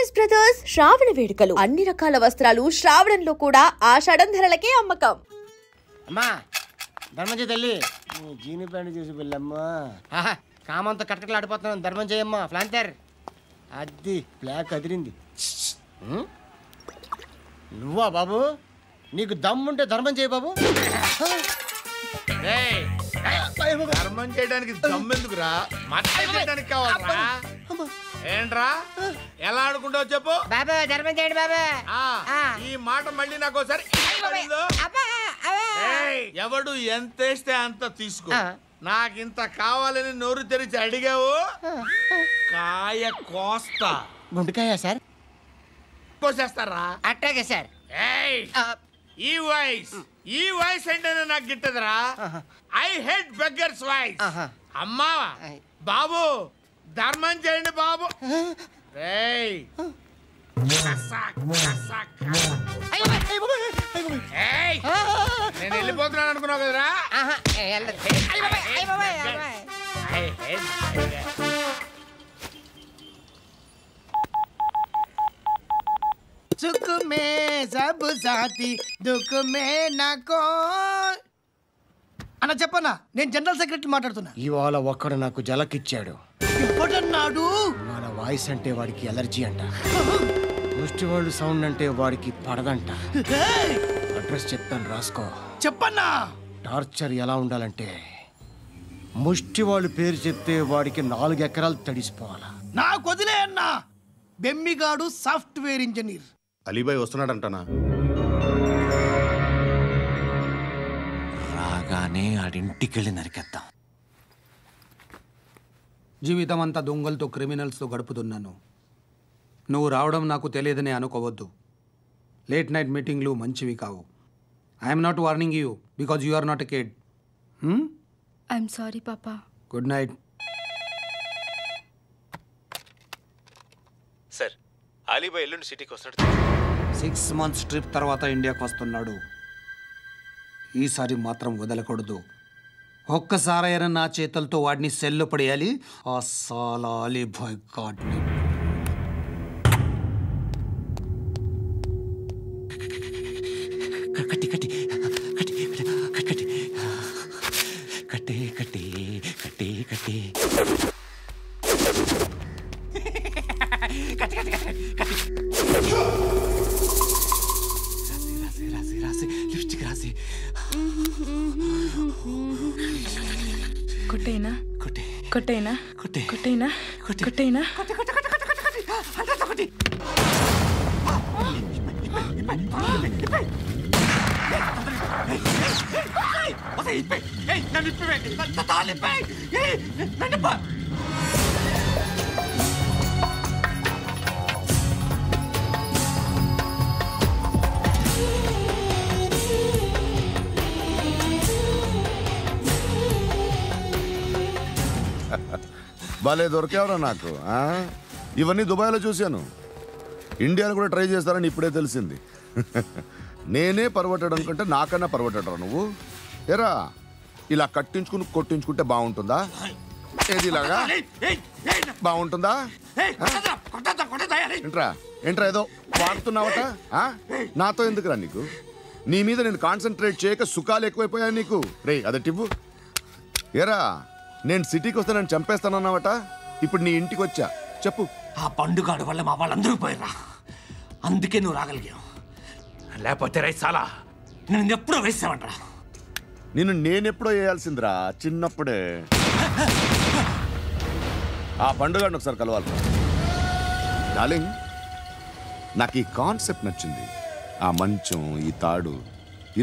Choice brothers శ్రావణ వేడుకలు అన్ని రకాల వస్త్రాలు శ్రావణంలో కూడా ఆషాఢం ధరలకే అమ్మకం. అమ్మా ధర్మం చేయి తల్లి, జీని ప్యాంట్ చేసి వెళ్ళమ్మా. కామంతో కట్టకలాడిపోతున్నాను, ధర్మం చేయమ్మా. ఫ్లాంతర్ అది బ్లాక్ అదిరింది. నువ్వా బాబు? నీకు దమ్ముంటే ధర్మం చేయి బాబు. ధర్మం చేయడానికి దమ్మెందుకురా, మర్యాద చేయడానికి కావాలరా. ఏంట్రా ఎలా ఆడుకుంటావు చెప్పు బాబా, ధర్మం చేయండి బాబా. ఈ మాట మళ్ళీ నాకు ఒకసారి ఎవడు ఎంత వేస్తే అంత తీసుకో. నాకింత కావాలని నోరు తెరిచి అడిగావు, కాయ కోస్తా. గుండెకాయ సార్? కోసేస్తారా? అట్టాగే సార్. ఈ వాయిస్ అంటేనే నాకు గిట్టదురా. I hate beggars voice. అమ్మా బాబు, ధర్మం చేయండి బాబు. నేను వెళ్ళిపోతున్నాను అనుకున్నావు కదరా. సుఖ మే సబ్ సాథీ దుఃఖ మే నాకో. అన్న చెప్పన్నా, నేను జనరల్ సెక్రటరీ మాట్లాడుతున్నా. ఇవాళ ఒక్కడు నాకు జలకిచ్చాడు. ఎవడన్నాడు? మన వాయిస్ అంటే వాడికి ఎలర్జీ అంట, ముష్టివాళ్ళు సౌండ్ అంటే వాడికి పడదంట. అడ్రస్ చెప్తాను, రాసుకో. చెప్పన్నా. టార్చర్ ఎలా ఉండాలంటే ముష్టివాళ్ళు పేరు చెప్తే వాడికి 4 ఎకరాలు తడిసిపోవాలా. నాకు వదిలే అన్నా. బెమ్మిగాడు సాఫ్ట్వేర్ ఇంజనీర్. అలీబాయ్ వస్తున్నాడంటనా? రాగానే ఆడింటికెళ్ళి నరికేద్దాం. జీవితం అంతా దొంగలతో క్రిమినల్స్తో గడుపుతున్నాను. నువ్వు రావడం నాకు తెలియదని అనుకోవద్దు. లేట్ నైట్ మీటింగ్లు మంచివి కావు. I'm not warning you because you are not a kid. I'm sorry పాపా. Good night. సార్, అలీబాయ్ ఎల్లుండి సిటీకి వస్తాడు. 6 months ట్రిప్ తర్వాత ఇండియాకి వస్తున్నాడు. ఈసారి మాత్రం వదలకూడదు. ఒక్కసారైనా నా చేతులతో వాడిని సెల్లు పడేయాలి. ఆ సాలా అలీబాయ్ గాడ్ని. కట్టి కట్టి కట్టి కట్టి కట్టి కట్టి కట్టి కట్టి రాసి లిప్స్టిక్ రాసి కొట్టేనా కొట్టే కొట్టేనా కొట్టే కొట్టేనా కొట్టేనా భలే దొరికేవరా నాకు. ఇవన్నీ దుబాయ్లో చూశాను, ఇండియాలో కూడా ట్రై చేస్తారని ఇప్పుడే తెలిసింది. నేనే పర్వటాడు అనుకుంటే నాకన్నా పర్వటాడరా నువ్వు. ఎరా ఇలా కట్టించుకుని కొట్టించుకుంటే బాగుంటుందా? ఏది ఇలాగా బాగుంటుందా? ఏంట్రా ఏంట్రా ఏదో వాడుతున్నావట? నాతో ఎందుకురా నీకు? నీ మీద నేను కాన్సన్ట్రేట్ చేయక సుఖాలు ఎక్కువైపోయాయి నీకు. రే అదటివ్వు. ఎరా నేను సిటీకి వస్తే నన్ను చంపేస్తానన్నావట, ఇప్పుడు నీ ఇంటికి వచ్చా. చెప్పు. ఆ పండుగాడు వల్ల మా వాళ్ళందరూ పోయిరా, అందుకే నువ్వు రాగలిగావు. లేకపోతే రైసాలా నేను ఎప్పుడో వేసావంటరా. నిన్ను నేనెప్పుడో వేయాల్సిందిరా, చిన్నప్పుడే. ఆ పండుగను ఒకసారి కలవాలి డార్లింగ్. నాకు ఈ కాన్సెప్ట్ నచ్చింది. ఆ మంచం, ఈ తాడు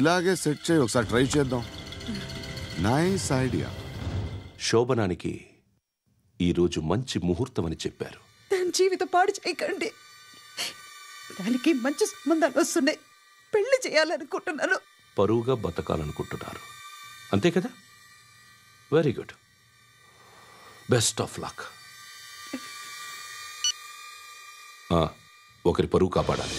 ఇలాగే సెట్ చేయి, ఒకసారి ట్రై చేద్దాం. Nice idea. శోభనానికి ఈరోజు మంచి ముహూర్తం అని చెప్పారు. దాని జీవితం పాడు చేయకండి. దానికి మంచి సంబంధాలు వస్తున్నాయి, పెళ్లి చేయాలనుకుంటున్నాను. పరువుగా బతకాలనుకుంటున్నారు అంతే కదా? Very good, best of luck. ఒకరి పరువు కాపాడాలి.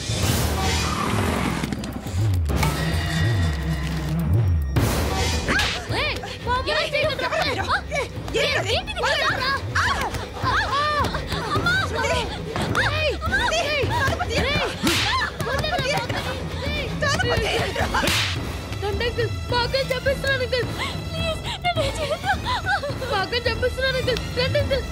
చంపేస్తున్నాను అంకుల్ ప్లీజ్ నన్ను చేయొద్దు మా అక్కని చంపేస్తున్నాను అంకుల్ రండి అంకుల్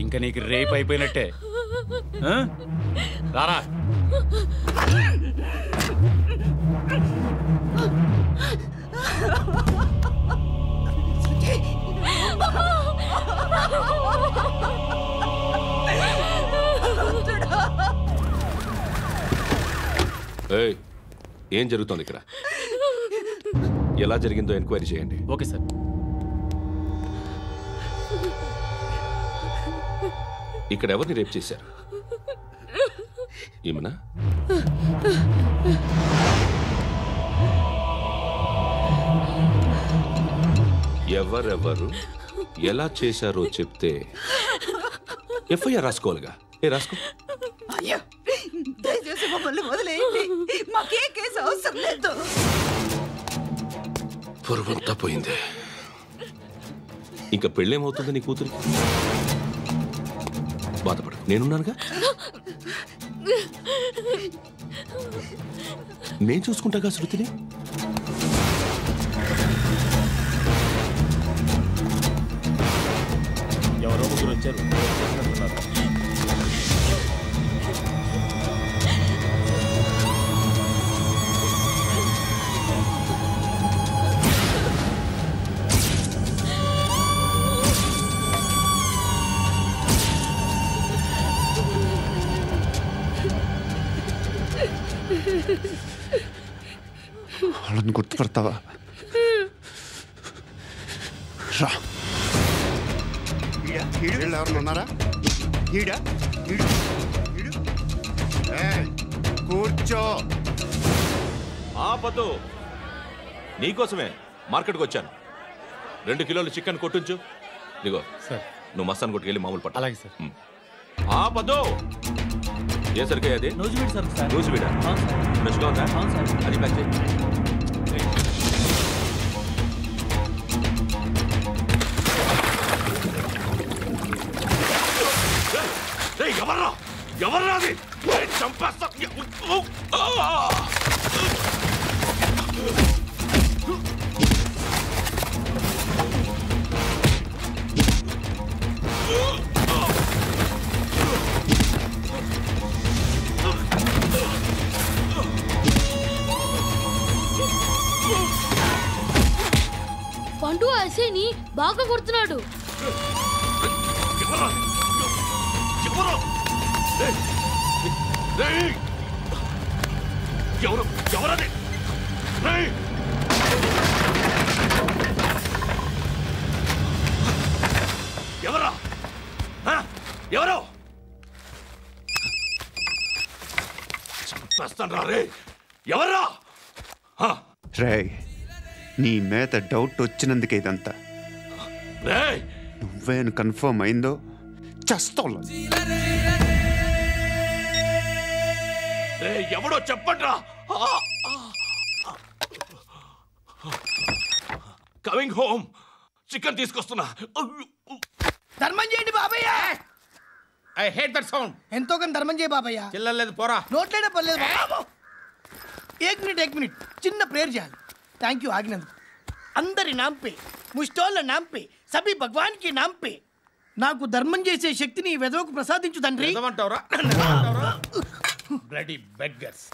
ఇంకా నీకు రేపు అయిపోయినట్టే రారా ఏం జరుగుతోంది ఇక్కడ? ఎలా జరిగిందో ఎంక్వైరీ చేయండి. Okay sir. ఇక్కడ ఎవరిని రేప్ చేశారు? ఈమెనా? ఎవరెవరు ఎలా చేశారో చెప్తే ఎఫ్ఐఆర్ రాసుకోవాలిగా. రాసుకో. దయచేసి మమ్మల్ని వదిలేయండి, మాకే కేసు అవసరం లేదు. పొరువంతా పోయింది. ఇంకా పెళ్ళేమవుతుంది నీ కూతురికి? బాధపడు, నేనున్నానుగా. నేను చూసుకుంటాగా శృతిని. ఎవరో ముగ్గురు వచ్చారు. వాళ్ళని గుర్తుపడతావా? రా. ఎవరు ఉన్నారా? కూర్చో. ఆపదు. నీకోసమే మార్కెట్కి వచ్చాను. 2 కిలోలు చికెన్ కొట్టుంచు. ఇదిగో సార్, నువ్వు మస్తాన్ కొట్టుకెళ్ళి మామూలు పట్టు. అలాగే సార్. ఆపదు. ఏ సరికే అది? నూజివీడు సరుకు సార్. నూజివీడా? ఫ్రెష్గా ఉందా? అది ప్యాక్ చేయి. ఎవర్రా ఎవర్రా అది? చంపేస్తా. పండు ఐసేని బాగా కొడుతున్నాడు. ఎవరది? ఎవరా? ఎవరు? చంపేస్తాను రే. ఎవర్రా? రే, నీ మీద డౌట్ వచ్చినందుకే ఇదంతా. నువ్వేను కన్ఫర్మ్ అయిందో చేస్తావు. ఎవడో చెప్పండ్రా. Coming home. చికెన్ తీసుకొస్తున్నా. ధర్మం చేయండి బాబయ్య. I hate that sound. ఎంతో కానీ ధర్మం చేయ బాబయ్య. చిల్లలేదు పోరా. నోట్లేనే పర్లేదు బాబు. ఏక్ మినిట్ చిన్న ప్రేయర్ చేయాలి. థ్యాంక్ యూ ఆగినందుకు. అందరి నాంపే, ముష్టోళ్ళ నాంపే, సభీ భగవాన్ కి నాంపే నాకు ధర్మం చేసే శక్తిని ఈ వెదవకు ప్రసాదించు తండ్రి. Bloody beggars.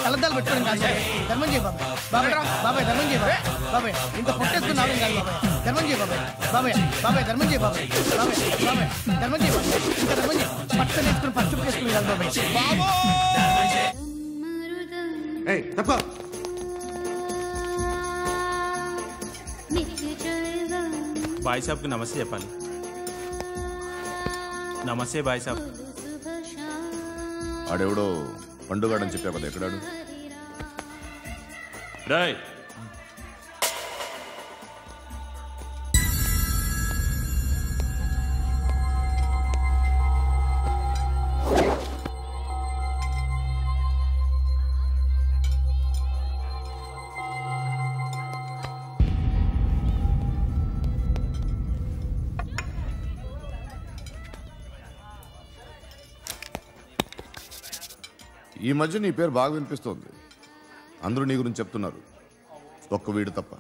కలద్దాలు పెట్టుకోవడం కాదు ధర్మం చేయ బాబాయ్. బాబాయ్ ధర్మం చేయ బాబాయ్. ఇంత పొట్టేసుకున్నావు కాదు బాబాయ్. ధర్మం చేయ బాబాయ్. బాబాయ్ ధర్మం చేయ బాబాయ్. ధర్మం చేయ ఇంకా ధర్మం చేయ. పట్టు నేర్చుకుని పట్టు వేసుకుని కాదు బాబాయ్. తప్ప బాయ్ సాబ్కి నమస్తే చెప్పాలి. నమస్తే బాయ్ సాబ్. ఆడెవడో పండుగాడని చెప్పా కదా, ఎక్కడాడు? రాయ్ ఈ మధ్య నీ పేరు బాగా వినిపిస్తోంది. అందరూ నీ గురించి చెప్తున్నారు, ఒక్క వీడు తప్ప.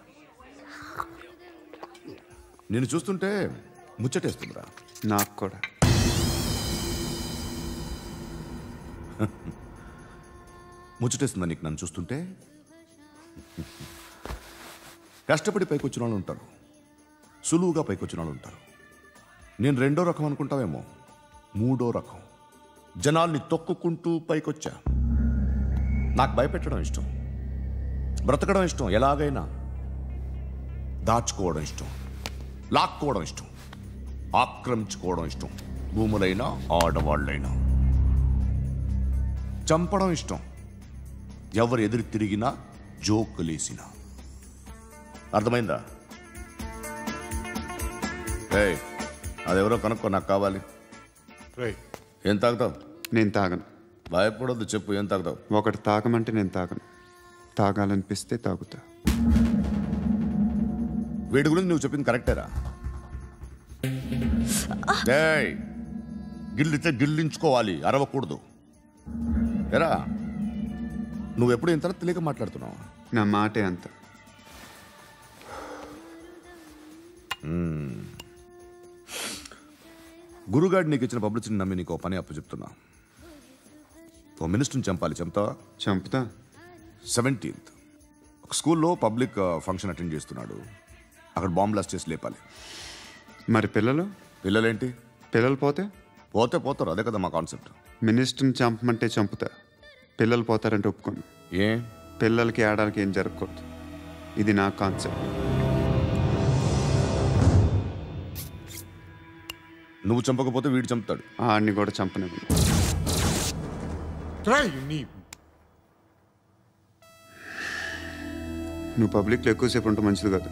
నేను చూస్తుంటే ముచ్చటేస్తుందిరా. నాకు కూడా. ముచ్చటేస్తుందా నీకు నన్ను చూస్తుంటే? కష్టపడి పైకి వచ్చిన వాళ్ళు ఉంటారు, సులువుగా పైకి వచ్చిన వాళ్ళు ఉంటారు. నేను రెండో రకం అనుకుంటావేమో, మూడో రకం. జనాల్ని తొక్కుకుంటూ పైకొచ్చా. నాకు భయపెట్టడం ఇష్టం, బ్రతకడం ఇష్టం, ఎలాగైనా దాచుకోవడం ఇష్టం, లాక్కోవడం ఇష్టం, ఆక్రమించుకోవడం ఇష్టం. భూములైనా ఆడవాళ్ళైనా చంపడం ఇష్టం, ఎవరు ఎదురు తిరిగినా జోకులేసినా. అర్థమైందా? ఏయ్, అదెవరో కనుక్కో, నాకు కావాలి. ఏం తాగుతావు? నేను తాగను. భయపడొద్దు, చెప్పు ఏం తాగుతావు? ఒకటి తాగమంటే నేను తాగను, తాగాలనిపిస్తే తాగుతా. వీడి గురించి నువ్వు చెప్పింది కరెక్టేరా? ఏయ్, గిల్లితే గిల్లించుకోవాలి, అరవకూడదు. ఎరా, నువ్వెప్పుడు ఇంత తెలియక మాట్లాడుతున్నావు? నా మాటే అంత. గురుగాడు నీకు ఇచ్చిన పబ్లిసిటీని నమ్మి నీకు పని అప్పు చెప్తున్నా. ఓ మినిస్టర్ని చంపాలి, చంపుతా? చంపుతా. 17th ఒక స్కూల్లో పబ్లిక్ ఫంక్షన్ అటెండ్ చేస్తున్నాడు, అక్కడ బాంబ్ బ్లాస్ట్ చేసి లేపాలి. మరి పిల్లలు? పిల్లలేంటి? పిల్లలు పోతే? పోతే పోతారు, అదే కదా మా కాన్సెప్ట్. మినిస్టర్ని చంపమంటే చంపుతా, పిల్లలు పోతారంటే ఒప్పుకోను. ఏ? పిల్లలకి ఆడడానికి ఏం జరగకూడదు, ఇది నా కాన్సెప్ట్. నువ్వు చంపకపోతే వీడు చంపుతాడు. ఆడిని కూడా చంపనివ్వను. నువ్వు పబ్లిక్లో ఎక్కువసేపు ఉంటే మంచిది కాదు.